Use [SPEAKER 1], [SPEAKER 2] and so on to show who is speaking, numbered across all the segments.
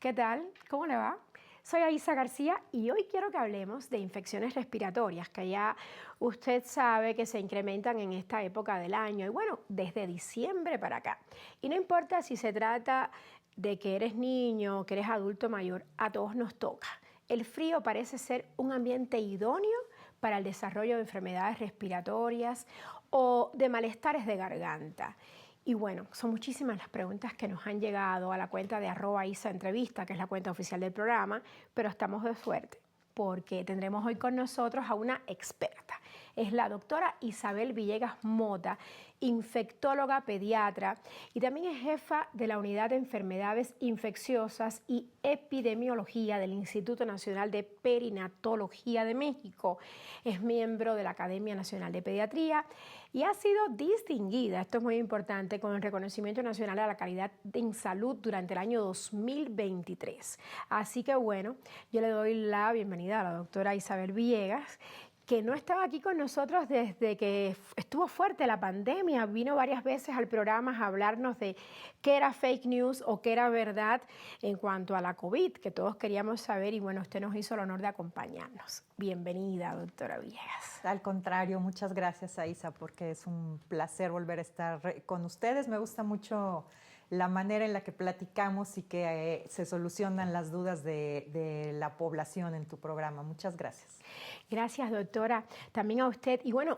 [SPEAKER 1] ¿Qué tal? ¿Cómo le va? Soy Aisa García y hoy quiero que hablemos de infecciones respiratorias, que ya usted sabe que se incrementan en esta época del año y bueno, desde diciembre para acá. Y no importa si se trata de que eres niño o que eres adulto mayor, a todos nos toca. El frío parece ser un ambiente idóneo para el desarrollo de enfermedades respiratorias o de malestares de garganta. Y bueno, son muchísimas las preguntas que nos han llegado a la cuenta de @IsaEntrevista, que es la cuenta oficial del programa, pero estamos de suerte porque tendremos hoy con nosotros a una experta. Es la doctora Isabel Villegas Mota, infectóloga pediatra y también es jefa de la Unidad de Enfermedades Infecciosas y Epidemiología del Instituto Nacional de Perinatología de México. Es miembro de la Academia Nacional de Pediatría y ha sido distinguida, esto es muy importante, con el reconocimiento nacional a la calidad en salud durante el año 2023. Así que bueno, yo le doy la bienvenida a la doctora Isabel Villegas, que no estaba aquí con nosotros desde que estuvo fuerte la pandemia. Vino varias veces al programa a hablarnos de qué era fake news o qué era verdad en cuanto a la COVID, que todos queríamos saber y bueno, usted nos hizo el honor de acompañarnos. Bienvenida, doctora Villegas.
[SPEAKER 2] Al contrario, muchas gracias, Aisa, porque es un placer volver a estar con ustedes. Me gusta mucho la manera en la que platicamos y que se solucionan las dudas de la población en tu programa. Muchas gracias.
[SPEAKER 1] Gracias, doctora. También a usted. Y bueno,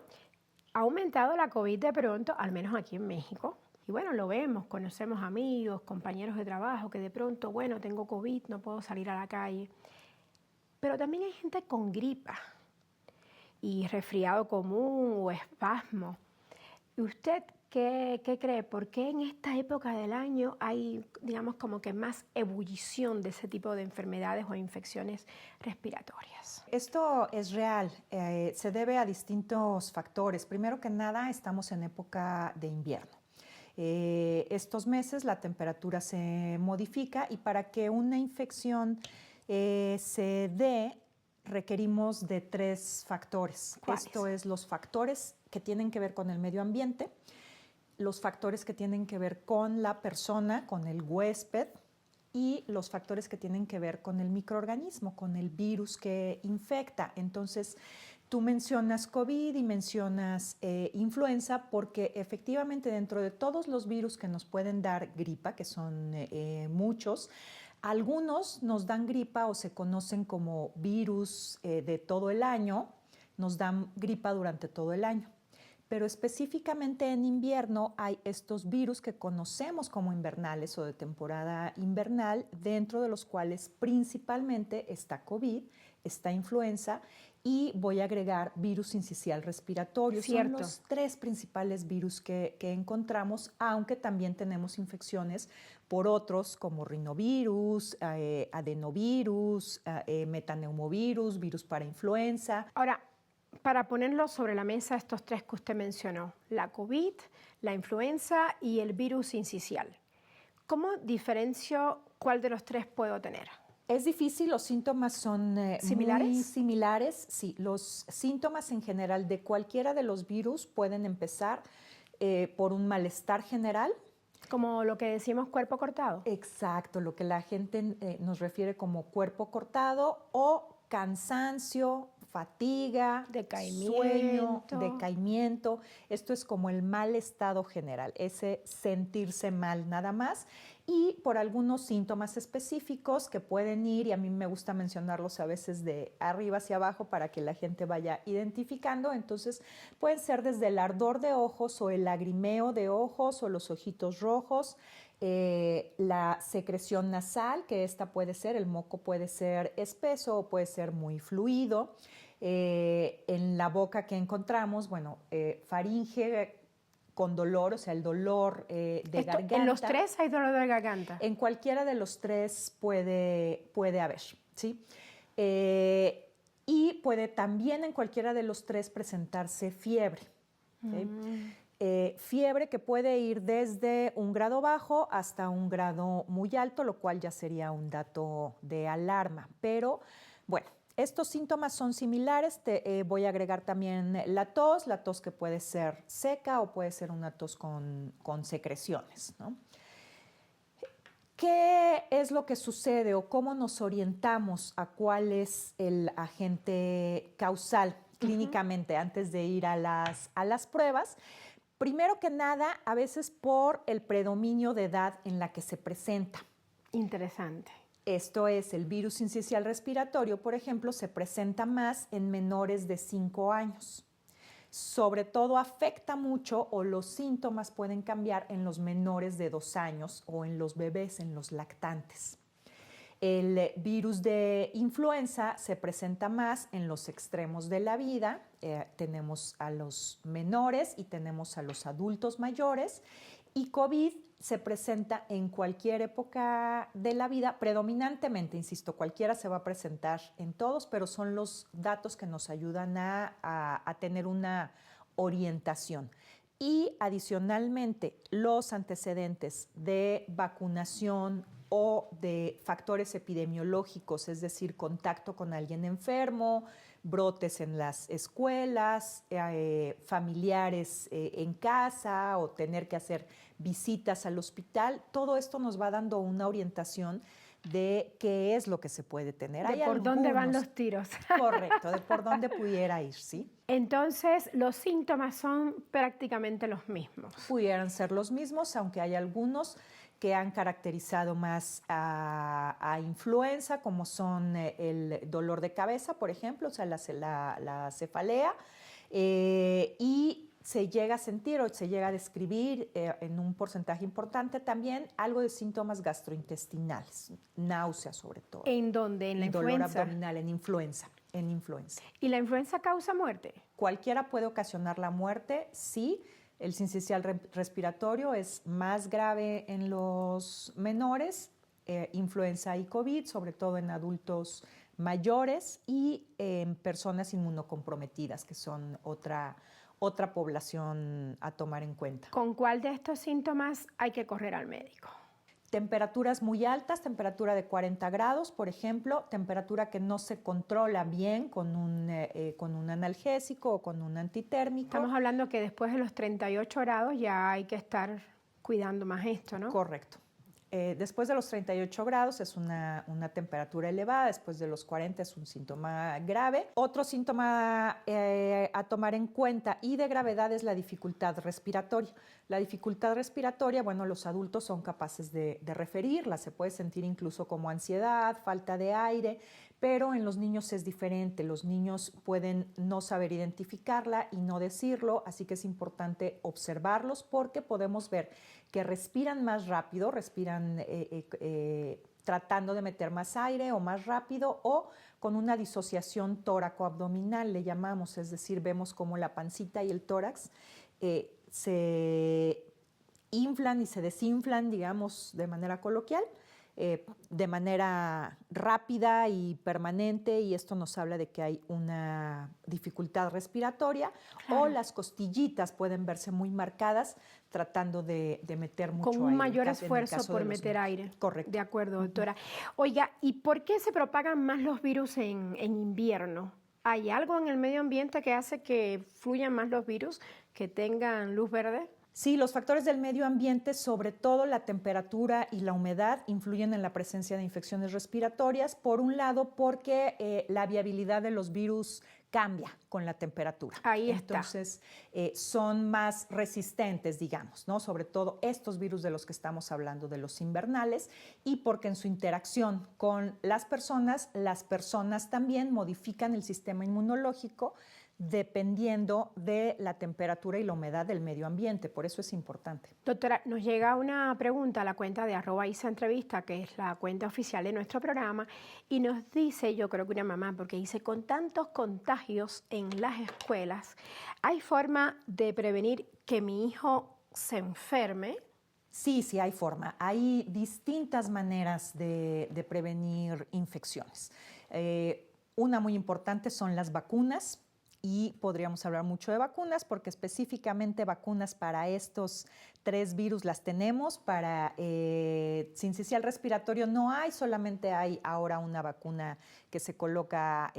[SPEAKER 1] ha aumentado la COVID de pronto, al menos aquí en México. Y bueno, lo vemos, conocemos amigos, compañeros de trabajo que de pronto, bueno, tengo COVID, no puedo salir a la calle. Pero también hay gente con gripa y resfriado común o espasmo. ¿Y usted qué cree? ¿Por qué en esta época del año hay, digamos, como que más ebullición de ese tipo de enfermedades o infecciones respiratorias?
[SPEAKER 2] Esto es real, se debe a distintos factores. Primero que nada, estamos en época de invierno. Estos meses la temperatura se modifica y para que una infección se dé, requerimos de 3 factores.
[SPEAKER 1] ¿Cuáles?
[SPEAKER 2] Esto es los factores que tienen que ver con el medio ambiente, los factores que tienen que ver con la persona, con el huésped, y los factores que tienen que ver con el microorganismo, con el virus que infecta. Entonces, tú mencionas COVID y mencionas influenza porque efectivamente dentro de todos los virus que nos pueden dar gripa, que son muchos, algunos nos dan gripa o se conocen como virus de todo el año, nos dan gripa durante todo el año. Pero específicamente en invierno hay estos virus que conocemos como invernales o de temporada invernal, dentro de los cuales principalmente está COVID, está influenza y voy a agregar virus sincicial respiratorio.
[SPEAKER 1] Cierto.
[SPEAKER 2] Son los 3 principales virus que encontramos, aunque también tenemos infecciones por otros como rinovirus, adenovirus, metaneumovirus, virus para influenza.
[SPEAKER 1] Ahora, para ponerlo sobre la mesa, estos 3 que usted mencionó, la COVID, la influenza y el virus sincicial, ¿cómo diferencio cuál de los 3 puedo tener?
[SPEAKER 2] Es difícil, los síntomas son
[SPEAKER 1] ¿Similares?
[SPEAKER 2] muy similares. Sí, los síntomas en general de cualquiera de los virus pueden empezar por un malestar general.
[SPEAKER 1] Como lo que decimos cuerpo cortado.
[SPEAKER 2] Exacto, lo que la gente nos refiere como cuerpo cortado o cansancio, fatiga, sueño, decaimiento. Esto es como el mal estado general, ese sentirse mal nada más. Y por algunos síntomas específicos que pueden ir, y a mí me gusta mencionarlos a veces de arriba hacia abajo para que la gente vaya identificando. Entonces pueden ser desde el ardor de ojos o el lagrimeo de ojos o los ojitos rojos, la secreción nasal, que esta puede ser, el moco puede ser espeso o puede ser muy fluido. En la boca que encontramos, bueno, faringe con dolor, o sea, el dolor de garganta.
[SPEAKER 1] ¿En los 3 hay dolor de garganta?
[SPEAKER 2] En cualquiera de los 3 puede haber, ¿sí? Y puede también en cualquiera de los 3 presentarse fiebre. ¿Sí? Fiebre que puede ir desde un grado bajo hasta un grado muy alto, lo cual ya sería un dato de alarma. Pero bueno, estos síntomas son similares. Voy a agregar también la tos que puede ser seca o puede ser una tos con secreciones, ¿no? ¿Qué es lo que sucede o cómo nos orientamos a cuál es el agente causal clínicamente antes de ir a las pruebas? Primero que nada, a veces por el predominio de edad en la que se presenta.
[SPEAKER 1] Interesante.
[SPEAKER 2] Esto es, el virus sincicial respiratorio, por ejemplo, se presenta más en menores de 5 años. Sobre todo afecta mucho o los síntomas pueden cambiar en los menores de 2 años o en los bebés, en los lactantes. El virus de influenza se presenta más en los extremos de la vida. Tenemos a los menores y tenemos a los adultos mayores. Y COVID se presenta en cualquier época de la vida, predominantemente, insisto, cualquiera se va a presentar en todos, pero son los datos que nos ayudan a tener una orientación. Y adicionalmente, los antecedentes de vacunación o de factores epidemiológicos, es decir, contacto con alguien enfermo, brotes en las escuelas, familiares en casa o tener que hacer visitas al hospital, todo esto nos va dando una orientación de qué es lo que se puede tener.
[SPEAKER 1] De por dónde van los tiros.
[SPEAKER 2] Correcto, de por dónde pudiera ir, ¿sí?
[SPEAKER 1] Entonces, los síntomas son prácticamente los mismos.
[SPEAKER 2] Pudieran ser los mismos, aunque hay algunos que han caracterizado más a influenza, como son el dolor de cabeza, por ejemplo, o sea, la cefalea, y se llega a sentir o se llega a describir en un porcentaje importante también algo de síntomas gastrointestinales, náuseas sobre todo.
[SPEAKER 1] ¿En dónde? ¿En la influenza?
[SPEAKER 2] Dolor abdominal, en influenza.
[SPEAKER 1] ¿Y la influenza causa muerte?
[SPEAKER 2] Cualquiera puede ocasionar la muerte, sí. El sincicial respiratorio es más grave en los menores, influenza y COVID, sobre todo en adultos mayores y en personas inmunocomprometidas, que son otra población a tomar en cuenta.
[SPEAKER 1] ¿Con cuál de estos síntomas hay que correr al médico?
[SPEAKER 2] Temperaturas muy altas, temperatura de 40 grados, por ejemplo, temperatura que no se controla bien con un analgésico o con un antitérmico.
[SPEAKER 1] Estamos hablando que después de los 38 grados ya hay que estar cuidando más esto, ¿no?
[SPEAKER 2] Correcto. Después de los 38 grados es una temperatura elevada, después de los 40 es un síntoma grave. Otro síntoma a tomar en cuenta y de gravedad es la dificultad respiratoria. La dificultad respiratoria, bueno, los adultos son capaces de referirla, se puede sentir incluso como ansiedad, falta de aire, pero en los niños es diferente. Los niños pueden no saber identificarla y no decirlo, así que es importante observarlos porque podemos ver que respiran más rápido, respiran tratando de meter más aire o más rápido o con una disociación tóraco-abdominal, le llamamos, es decir, vemos como la pancita y el tórax se inflan y se desinflan, digamos, de manera coloquial, de manera rápida y permanente, y esto nos habla de que hay una dificultad respiratoria. Claro. O las costillitas pueden verse muy marcadas tratando de meter mucho aire.
[SPEAKER 1] Con un mayor esfuerzo por meter aire.
[SPEAKER 2] Correcto.
[SPEAKER 1] De acuerdo, doctora. Oiga, ¿y por qué se propagan más los virus en invierno? ¿Hay algo en el medio ambiente que hace que fluyan más los virus, que tengan luz verde?
[SPEAKER 2] Sí, los factores del medio ambiente, sobre todo la temperatura y la humedad, influyen en la presencia de infecciones respiratorias. Por un lado, porque la viabilidad de los virus cambia con la temperatura.
[SPEAKER 1] Ahí está.
[SPEAKER 2] Entonces, son más resistentes, digamos, ¿no? Sobre todo estos virus de los que estamos hablando, de los invernales, y porque en su interacción con las personas también modifican el sistema inmunológico dependiendo de la temperatura y la humedad del medio ambiente. Por eso es importante.
[SPEAKER 1] Doctora, nos llega una pregunta a la cuenta de @IsaEntrevista, que es la cuenta oficial de nuestro programa, y nos dice, yo creo que una mamá, porque dice, con tantos contagios en las escuelas, ¿hay forma de prevenir que mi hijo se enferme?
[SPEAKER 2] Sí, sí hay forma. Hay distintas maneras de prevenir infecciones. Una muy importante son las vacunas. y podríamos hablar mucho de vacunas porque específicamente vacunas para estos 3 virus las tenemos. Para sincicial respiratorio no hay, solamente hay ahora una vacuna que se coloca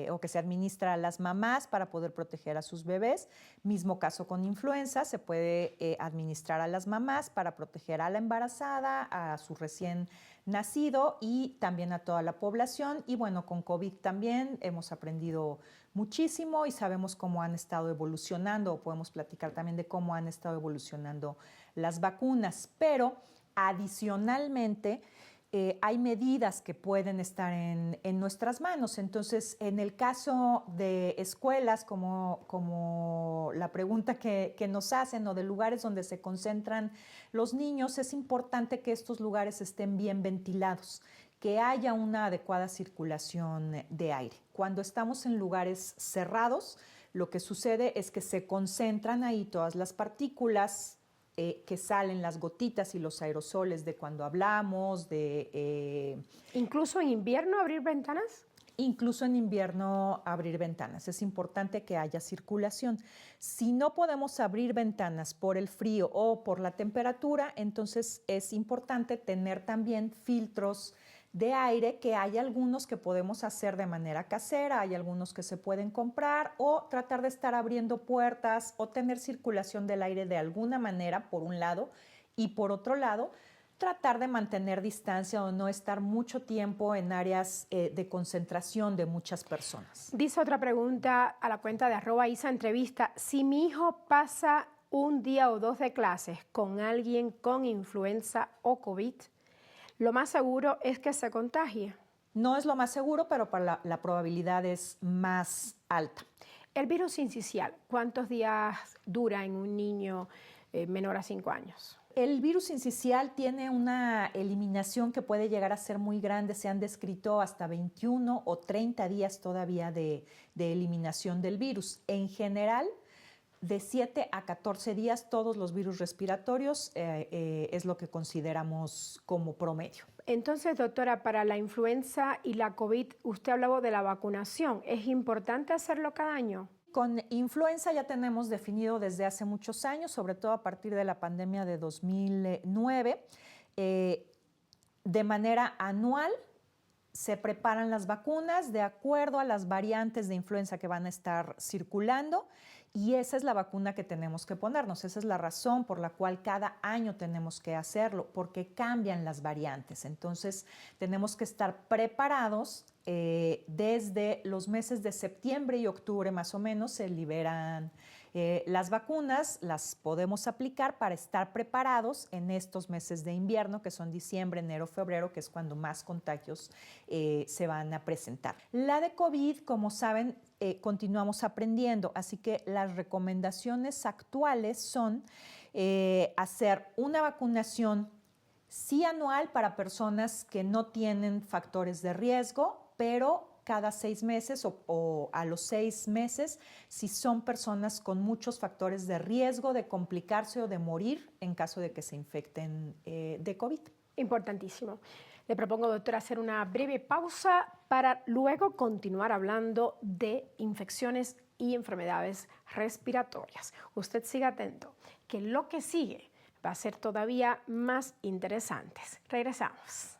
[SPEAKER 2] o que se administra a las mamás para poder proteger a sus bebés. Mismo caso con influenza, se puede administrar a las mamás para proteger a la embarazada, a su recién nacido y también a toda la población. Y bueno, con COVID también hemos aprendido muchísimo y sabemos cómo han estado evolucionando, o podemos platicar también de cómo han estado evolucionando las vacunas. Pero adicionalmente, hay medidas que pueden estar en nuestras manos. Entonces, en el caso de escuelas, como la pregunta que nos hacen, o de lugares donde se concentran los niños, es importante que estos lugares estén bien ventilados, que haya una adecuada circulación de aire. Cuando estamos en lugares cerrados, lo que sucede es que se concentran ahí todas las partículas que salen, las gotitas y los aerosoles de cuando hablamos,
[SPEAKER 1] ¿Incluso en invierno abrir ventanas?
[SPEAKER 2] Incluso en invierno abrir ventanas. Es importante que haya circulación. Si no podemos abrir ventanas por el frío o por la temperatura, entonces es importante tener también filtros de aire, que hay algunos que podemos hacer de manera casera, hay algunos que se pueden comprar, o tratar de estar abriendo puertas o tener circulación del aire de alguna manera, por un lado, y por otro lado, tratar de mantener distancia o no estar mucho tiempo en áreas de concentración de muchas personas.
[SPEAKER 1] Dice otra pregunta a la cuenta de @isaentrevista: si mi hijo pasa un día o 2 de clases con alguien con influenza o COVID, lo más seguro es que se contagie.
[SPEAKER 2] No es lo más seguro, pero para la probabilidad es más alta.
[SPEAKER 1] El virus sincicial, ¿cuántos días dura en un niño menor a 5 años?
[SPEAKER 2] El virus sincicial tiene una eliminación que puede llegar a ser muy grande. Se han descrito hasta 21 o 30 días todavía de eliminación del virus. En general, de 7 a 14 días, todos los virus respiratorios es lo que consideramos como promedio.
[SPEAKER 1] Entonces, doctora, para la influenza y la COVID, usted hablaba de la vacunación. ¿Es importante hacerlo cada año?
[SPEAKER 2] Con influenza ya tenemos definido desde hace muchos años, sobre todo a partir de la pandemia de 2009, de manera anual se preparan las vacunas de acuerdo a las variantes de influenza que van a estar circulando, y esa es la vacuna que tenemos que ponernos. Esa es la razón por la cual cada año tenemos que hacerlo, porque cambian las variantes. Entonces, tenemos que estar preparados. Desde los meses de septiembre y octubre más o menos se liberan las vacunas, las podemos aplicar para estar preparados en estos meses de invierno, que son diciembre, enero, febrero, que es cuando más contagios se van a presentar. La de COVID, como saben, continuamos aprendiendo, así que las recomendaciones actuales son hacer una vacunación sí anual para personas que no tienen factores de riesgo, pero cada 6 meses o a los 6 meses si son personas con muchos factores de riesgo de complicarse o de morir en caso de que se infecten de COVID.
[SPEAKER 1] Importantísimo. Le propongo, doctora, hacer una breve pausa para luego continuar hablando de infecciones y enfermedades respiratorias. Usted siga atento, que lo que sigue va a ser todavía más interesante. Regresamos.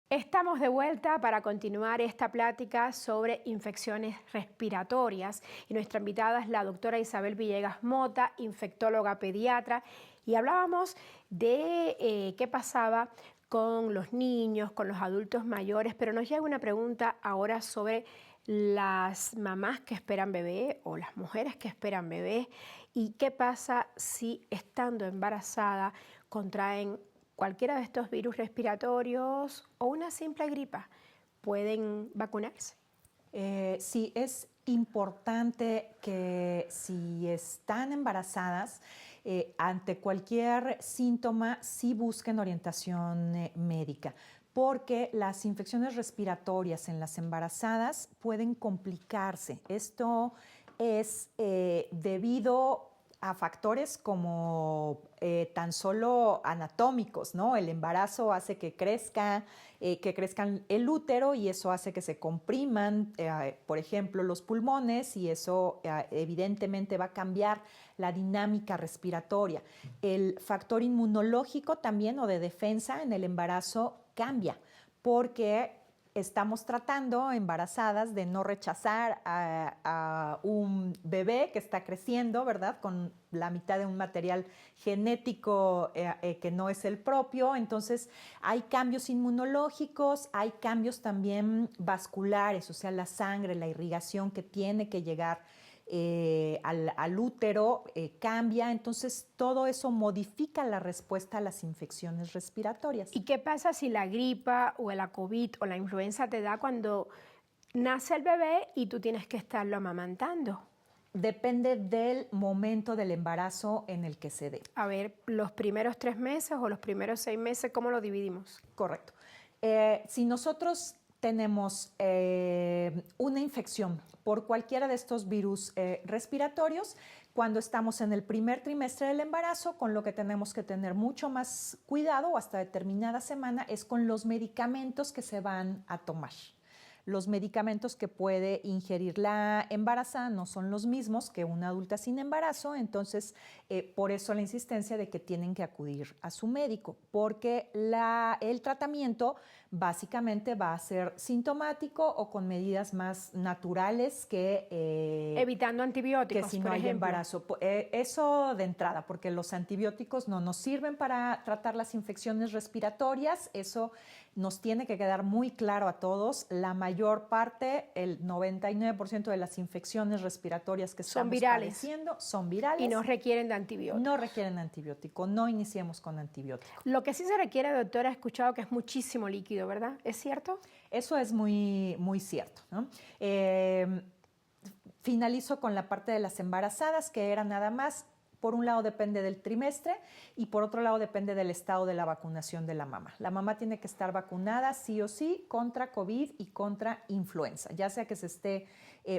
[SPEAKER 1] Estamos de vuelta para continuar esta plática sobre infecciones respiratorias, y nuestra invitada es la doctora Isabel Villegas Mota, infectóloga pediatra, y hablábamos de qué pasaba con los niños, con los adultos mayores, pero nos llega una pregunta ahora sobre las mamás que esperan bebé o las mujeres que esperan bebé, y qué pasa si estando embarazada contraen cualquiera de estos virus respiratorios o una simple gripa. ¿Pueden vacunarse?
[SPEAKER 2] Sí, es importante que si están embarazadas, ante cualquier síntoma, sí busquen orientación médica, porque las infecciones respiratorias en las embarazadas pueden complicarse. Esto es debido a factores como tan solo anatómicos, ¿no? El embarazo hace que crezcan el útero y eso hace que se compriman, por ejemplo, los pulmones y eso evidentemente va a cambiar la dinámica respiratoria. El factor inmunológico también o de defensa en el embarazo cambia porque estamos tratando, embarazadas, de no rechazar a un bebé que está creciendo, ¿verdad? Con la mitad de un material genético que no es el propio. Entonces, hay cambios inmunológicos, hay cambios también vasculares, o sea, la sangre, la irrigación que tiene que llegar al útero cambia, entonces todo eso modifica la respuesta a las infecciones respiratorias.
[SPEAKER 1] ¿Y qué pasa si la gripa o la COVID o la influenza te da cuando nace el bebé y tú tienes que estarlo amamantando?
[SPEAKER 2] Depende del momento del embarazo en el que se dé.
[SPEAKER 1] A ver, los primeros 3 meses o los primeros 6 meses, ¿cómo lo dividimos?
[SPEAKER 2] Correcto. Si nosotros tenemos una infección por cualquiera de estos virus respiratorios, cuando estamos en el primer trimestre del embarazo, con lo que tenemos que tener mucho más cuidado hasta determinada semana es con los medicamentos que se van a tomar. Los medicamentos que puede ingerir la embarazada no son los mismos que una adulta sin embarazo, entonces por eso la insistencia de que tienen que acudir a su médico, porque el tratamiento básicamente va a ser sintomático o con medidas más naturales que
[SPEAKER 1] evitando antibióticos,
[SPEAKER 2] que si no
[SPEAKER 1] por
[SPEAKER 2] hay
[SPEAKER 1] ejemplo.
[SPEAKER 2] embarazo. Eso de entrada, porque los antibióticos no nos sirven para tratar las infecciones respiratorias, eso nos tiene que quedar muy claro a todos. La mayor parte, el 99% de las infecciones respiratorias que estamos padeciendo son virales.
[SPEAKER 1] Y no requieren de antibióticos.
[SPEAKER 2] No requieren antibiótico, no iniciemos con antibiótico.
[SPEAKER 1] Lo que sí se requiere, doctora, he escuchado que es muchísimo líquido, ¿verdad? ¿Es cierto?
[SPEAKER 2] Eso es muy, muy cierto, ¿no? Finalizo con la parte de las embarazadas, que era nada más, por un lado depende del trimestre y por otro lado depende del estado de la vacunación de la mamá. La mamá tiene que estar vacunada sí o sí contra COVID y contra influenza, ya sea que se esté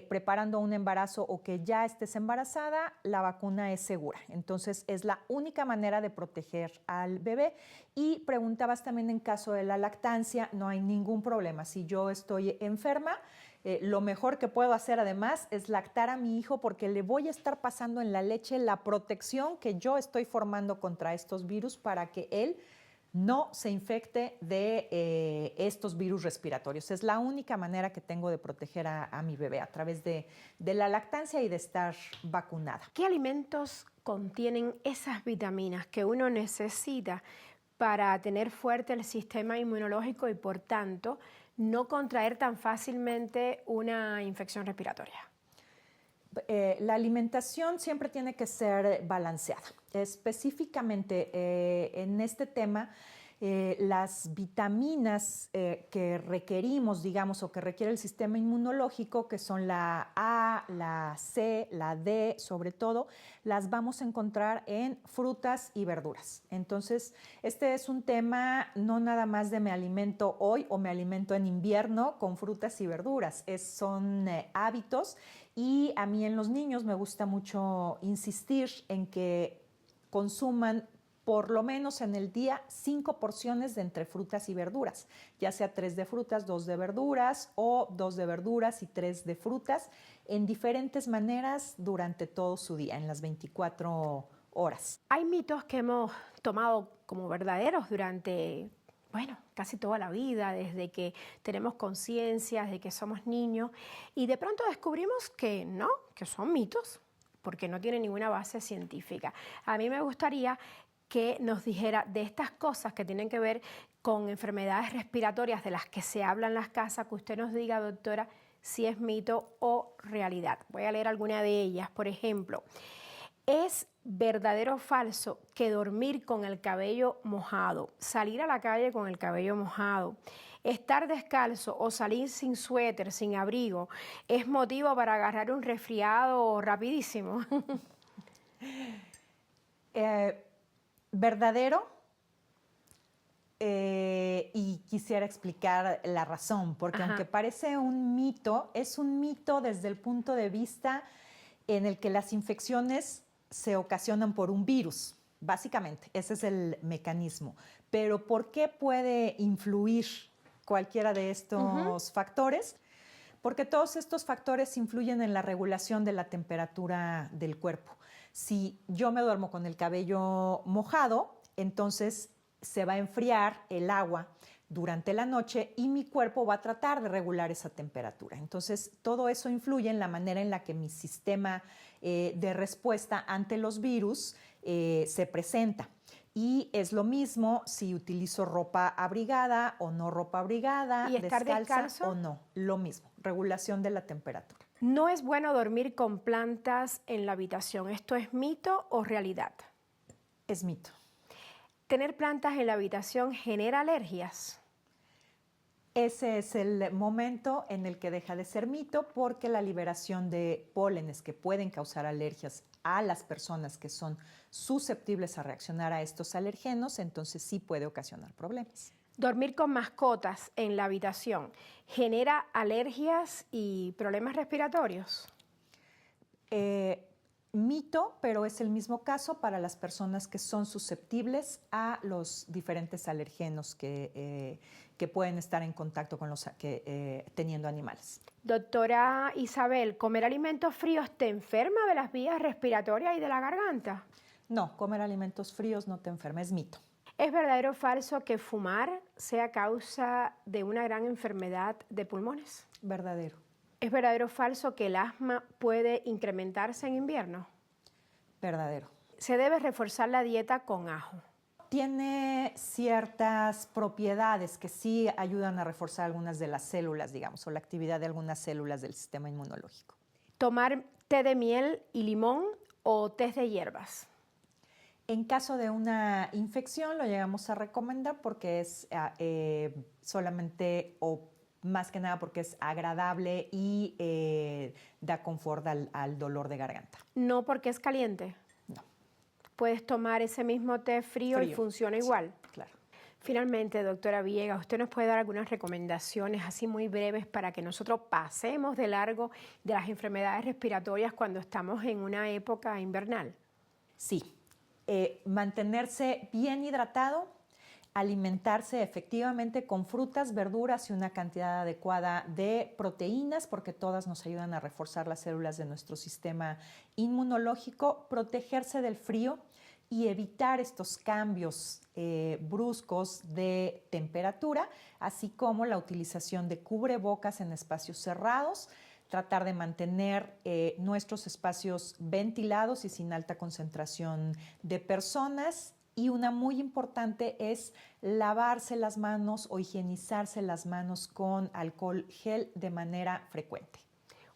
[SPEAKER 2] preparando un embarazo o que ya estés embarazada, la vacuna es segura. Entonces es la única manera de proteger al bebé. Y preguntabas también en caso de la lactancia, no hay ningún problema. Si yo estoy enferma, lo mejor que puedo hacer además es lactar a mi hijo porque le voy a estar pasando en la leche la protección que yo estoy formando contra estos virus para que él no se infecte de estos virus respiratorios. Es la única manera que tengo de proteger a mi bebé a través de la lactancia y de estar vacunada.
[SPEAKER 1] ¿Qué alimentos contienen esas vitaminas que uno necesita para tener fuerte el sistema inmunológico y por tanto no contraer tan fácilmente una infección respiratoria?
[SPEAKER 2] La alimentación siempre tiene que ser balanceada. Específicamente en este tema, las vitaminas que requerimos, digamos, o que requiere el sistema inmunológico, que son la A, la C, la D, sobre todo, las vamos a encontrar en frutas y verduras. Entonces, este es un tema no nada más de me alimento hoy o me alimento en invierno con frutas y verduras. Son hábitos y a mí en los niños me gusta mucho insistir en que consuman por lo menos en el día 5 porciones de entre frutas y verduras, ya sea 3 de frutas, 2 de verduras o 2 de verduras y 3 de frutas, en diferentes maneras durante todo su día, en las 24 horas.
[SPEAKER 1] Hay mitos que hemos tomado como verdaderos durante, bueno, casi toda la vida, desde que tenemos conciencia, desde que somos niños, y de pronto descubrimos que no, que son mitos, porque no tienen ninguna base científica. A mí me gustaría que nos dijera de estas cosas que tienen que ver con enfermedades respiratorias de las que se habla en las casas, que usted nos diga, doctora, si es mito o realidad. Voy a leer alguna de ellas. Por ejemplo, ¿es verdadero o falso que dormir con el cabello mojado, salir a la calle con el cabello mojado, estar descalzo o salir sin suéter, sin abrigo, es motivo para agarrar un resfriado rapidísimo?
[SPEAKER 2] Verdadero, y quisiera explicar la razón, porque aunque parece un mito, es un mito desde el punto de vista en el que las infecciones se ocasionan por un virus. Básicamente, ese es el mecanismo. Pero ¿por qué puede influir cualquiera de estos factores? Porque todos estos factores influyen en la regulación de la temperatura del cuerpo. Si yo me duermo con el cabello mojado, entonces se va a enfriar el agua durante la noche y mi cuerpo va a tratar de regular esa temperatura. Entonces, todo eso influye en la manera en la que mi sistema de respuesta ante los virus se presenta. Y es lo mismo si utilizo ropa abrigada o no ropa abrigada,
[SPEAKER 1] ¿Y estar
[SPEAKER 2] descalza
[SPEAKER 1] descalzo?
[SPEAKER 2] o no. Lo mismo, regulación de la temperatura.
[SPEAKER 1] No es bueno dormir con plantas en la habitación. ¿Esto es mito o realidad?
[SPEAKER 2] Es mito.
[SPEAKER 1] ¿Tener plantas en la habitación genera alergias?
[SPEAKER 2] Ese es el momento en el que deja de ser mito porque la liberación de pólenes que pueden causar alergias a las personas que son susceptibles a reaccionar a estos alergenos, entonces sí puede ocasionar problemas.
[SPEAKER 1] ¿Dormir con mascotas en la habitación genera alergias y problemas respiratorios?
[SPEAKER 2] Mito, pero es el mismo caso para las personas que son susceptibles a los diferentes alergenos que pueden estar en contacto con teniendo animales.
[SPEAKER 1] Doctora Isabel, ¿comer alimentos fríos te enferma de las vías respiratorias y de la garganta?
[SPEAKER 2] No, comer alimentos fríos no te enferma, es mito.
[SPEAKER 1] ¿Es verdadero o falso que fumar sea causa de una gran enfermedad de pulmones?
[SPEAKER 2] Verdadero.
[SPEAKER 1] ¿Es verdadero o falso que el asma puede incrementarse en invierno?
[SPEAKER 2] Verdadero.
[SPEAKER 1] ¿Se debe reforzar la dieta con ajo?
[SPEAKER 2] Tiene ciertas propiedades que sí ayudan a reforzar algunas de las células, digamos, o la actividad de algunas células del sistema inmunológico.
[SPEAKER 1] ¿Tomar té de miel y limón o té de hierbas?
[SPEAKER 2] En caso de una infección lo llegamos a recomendar porque es solamente o más que nada porque es agradable y da confort al dolor de garganta.
[SPEAKER 1] No porque es caliente.
[SPEAKER 2] No.
[SPEAKER 1] Puedes tomar ese mismo té frío y funciona igual.
[SPEAKER 2] Sí, claro.
[SPEAKER 1] Finalmente, doctora Villegas, ¿usted nos puede dar algunas recomendaciones así muy breves para que nosotros pasemos de largo de las enfermedades respiratorias cuando estamos en una época invernal?
[SPEAKER 2] Sí. Mantenerse bien hidratado, alimentarse efectivamente con frutas, verduras y una cantidad adecuada de proteínas, porque todas nos ayudan a reforzar las células de nuestro sistema inmunológico, protegerse del frío y evitar estos cambios bruscos de temperatura, así como la utilización de cubrebocas en espacios cerrados, tratar de mantener nuestros espacios ventilados y sin alta concentración de personas. Y una muy importante es lavarse las manos o higienizarse las manos con alcohol gel de manera frecuente.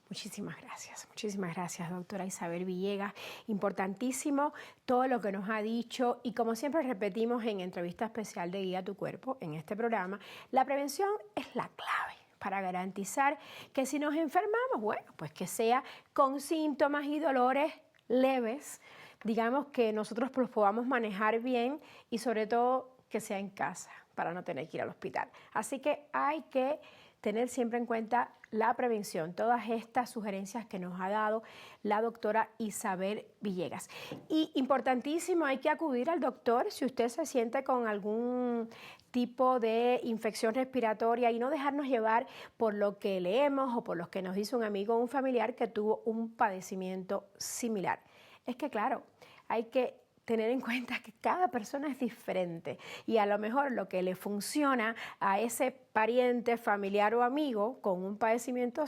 [SPEAKER 1] Muchísimas gracias, doctora Isabel Villegas. Importantísimo todo lo que nos ha dicho y como siempre repetimos en entrevista especial de Guía a tu Cuerpo, en este programa, la prevención es la clave para garantizar que si nos enfermamos, bueno, pues que sea con síntomas y dolores leves, digamos que nosotros los podamos manejar bien y sobre todo que sea en casa para no tener que ir al hospital. Así que hay que tener siempre en cuenta la prevención, todas estas sugerencias que nos ha dado la doctora Isabel Villegas. Y importantísimo, hay que acudir al doctor si usted se siente con algún tipo de infección respiratoria y no dejarnos llevar por lo que leemos o por lo que nos dice un amigo o un familiar que tuvo un padecimiento similar. Es que claro, hay que tener en cuenta que cada persona es diferente y a lo mejor lo que le funciona a ese pariente, familiar o amigo con un padecimiento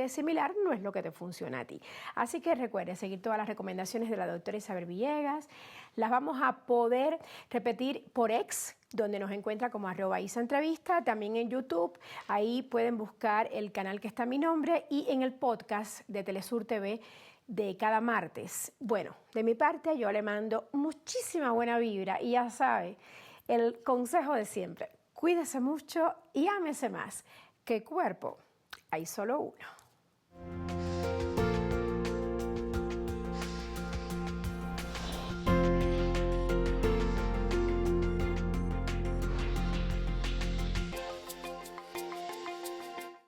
[SPEAKER 1] similar no es lo que te funciona a ti. Así que recuerde seguir todas las recomendaciones de la doctora Isabel Villegas. Las vamos a poder repetir por X, donde nos encuentra como @isaentrevista, también en YouTube. Ahí pueden buscar el canal que está a mi nombre y en el podcast de Telesur TV de cada martes. Bueno, de mi parte yo le mando muchísima buena vibra y ya sabe, el consejo de siempre, cuídese mucho y ámese más, que cuerpo hay solo uno.